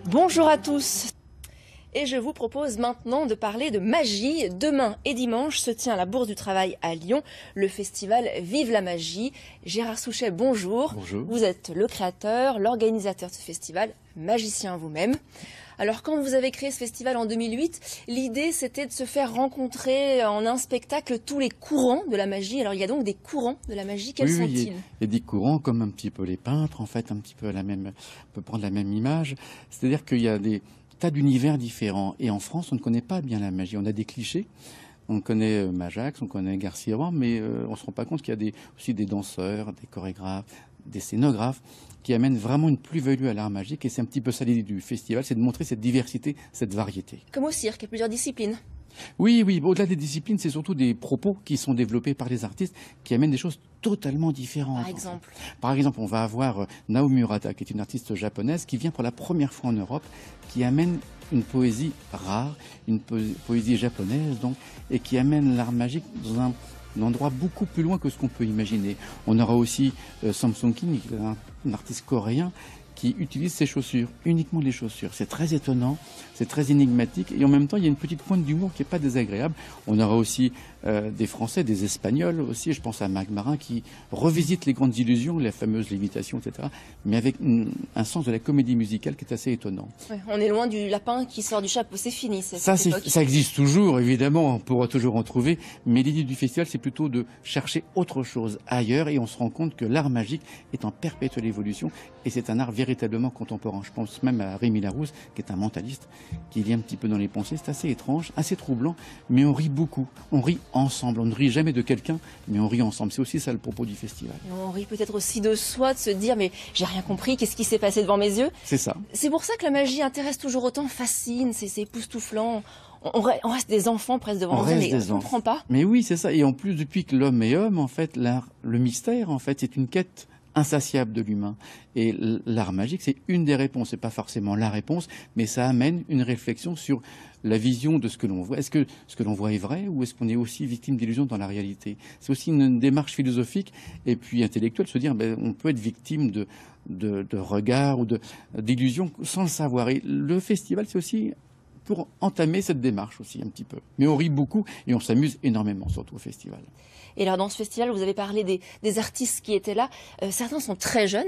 Bonjour à tous. Et je vous propose maintenant de parler de magie. Demain et dimanche se tient à la Bourse du Travail à Lyon le festival Vive la Magie. Gérard Souchet, bonjour. Bonjour. Vous êtes le créateur, l'organisateur de ce festival, magicien vous-même. Alors quand vous avez créé ce festival en 2008, l'idée c'était de se faire rencontrer en un spectacle tous les courants de la magie. Alors il y a donc des courants de la magie, quels sont-ils? Il y a des courants comme un petit peu les peintres, en fait, un petit peu on peut prendre la même image. C'est-à-dire qu'il y a des tas d'univers différents. Et en France, on ne connaît pas bien la magie. On a des clichés. On connaît Majax, on connaît Garcia, mais on ne se rend pas compte qu'il y a aussi des danseurs, des chorégraphes, des scénographes qui amènent vraiment une plus-value à l'art magique. Et c'est un petit peu ça l'idée du festival, c'est de montrer cette diversité, cette variété. Comme au cirque, il y a plusieurs disciplines. Oui, au-delà des disciplines, c'est surtout des propos qui sont développés par les artistes qui amènent des choses totalement différentes. Par exemple, on va avoir Nao Murata, qui est une artiste japonaise qui vient pour la première fois en Europe, qui amène une poésie rare, une poésie japonaise, donc, et qui amène l'art magique dans un endroit beaucoup plus loin que ce qu'on peut imaginer. On aura aussi Samsung King, un artiste coréen, qui utilise ses chaussures, uniquement les chaussures. C'est très étonnant, c'est très énigmatique, et en même temps, il y a une petite pointe d'humour qui n'est pas désagréable. On aura aussi des Français, des Espagnols aussi, je pense à Marc Marin, qui revisite les grandes illusions, la fameuse lévitation, etc., mais avec un sens de la comédie musicale qui est assez étonnant. Ouais, on est loin du lapin qui sort du chapeau, c'est fini. Ça existe toujours, évidemment, on pourra toujours en trouver, mais l'idée du festival, c'est plutôt de chercher autre chose ailleurs, et on se rend compte que l'art magique est en perpétuelle évolution, et c'est un art véritablement contemporain. Je pense même à Rémi Larousse, qui est un mentaliste, qui lit un petit peu dans les pensées. C'est assez étrange, assez troublant, mais on rit beaucoup. On rit ensemble. On ne rit jamais de quelqu'un, mais on rit ensemble. C'est aussi ça le propos du festival. On rit peut-être aussi de soi, de se dire mais j'ai rien compris, qu'est-ce qui s'est passé devant mes yeux? C'est ça. C'est pour ça que la magie intéresse toujours autant, fascine, c'est époustouflant. On reste des enfants presque devant nous, mais on ne comprend pas. Mais oui, c'est ça. Et en plus, depuis que l'homme est homme, en fait, le mystère, en fait, c'est une quête insatiable de l'humain. Et l'art magique, c'est une des réponses. C'est pas forcément la réponse, mais ça amène une réflexion sur la vision de ce que l'on voit. Est-ce que ce que l'on voit est vrai, ou est-ce qu'on est aussi victime d'illusions dans la réalité? C'est aussi une démarche philosophique et puis intellectuelle, se dire, on peut être victime de regards ou d'illusions sans le savoir. Et le festival, c'est aussi pour entamer cette démarche aussi un petit peu. Mais on rit beaucoup et on s'amuse énormément, surtout au festival. Et alors dans ce festival, vous avez parlé des artistes qui étaient là. Certains sont très jeunes.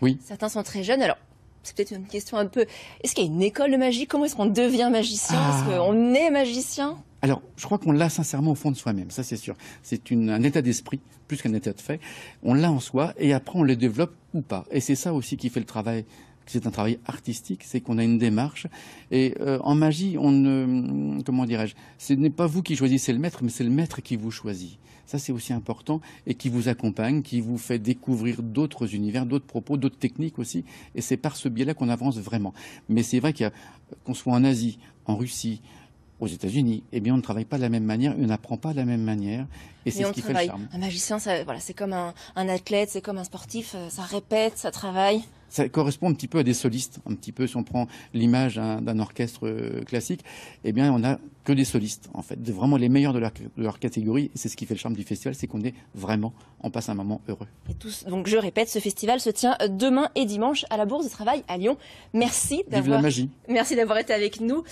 Oui. Certains sont très jeunes. Alors, c'est peut-être une question un peu... Est-ce qu'il y a une école de magie? Comment est-ce qu'on devient magicien? Est-ce qu'on est magicien? Alors, je crois qu'on l'a sincèrement au fond de soi-même, ça c'est sûr. C'est un état d'esprit, plus qu'un état de fait. On l'a en soi et après on le développe ou pas. Et c'est ça aussi qui fait le travail. C'est un travail artistique, c'est qu'on a une démarche. Et en magie, comment dirais-je, ce n'est pas vous qui choisissez le maître, mais c'est le maître qui vous choisit. Ça, c'est aussi important et qui vous accompagne, qui vous fait découvrir d'autres univers, d'autres propos, d'autres techniques aussi. Et c'est par ce biais-là qu'on avance vraiment. Mais c'est vrai qu'on soit en Asie, en Russie, aux États-Unis, eh bien, on ne travaille pas de la même manière, on n'apprend pas de la même manière, et c'est ce qui fait le charme. Un magicien, c'est comme un athlète, c'est comme un sportif, ça répète, ça travaille. Ça correspond un petit peu à des solistes, un petit peu, si on prend l'image d'un orchestre classique, eh bien, on n'a que des solistes, en fait, vraiment les meilleurs de leur catégorie, et c'est ce qui fait le charme du festival, c'est qu'on est vraiment, on passe un moment heureux. Donc, je répète, ce festival se tient demain et dimanche à la Bourse du Travail à Lyon. Merci Vive la magie. Merci d'avoir été avec nous.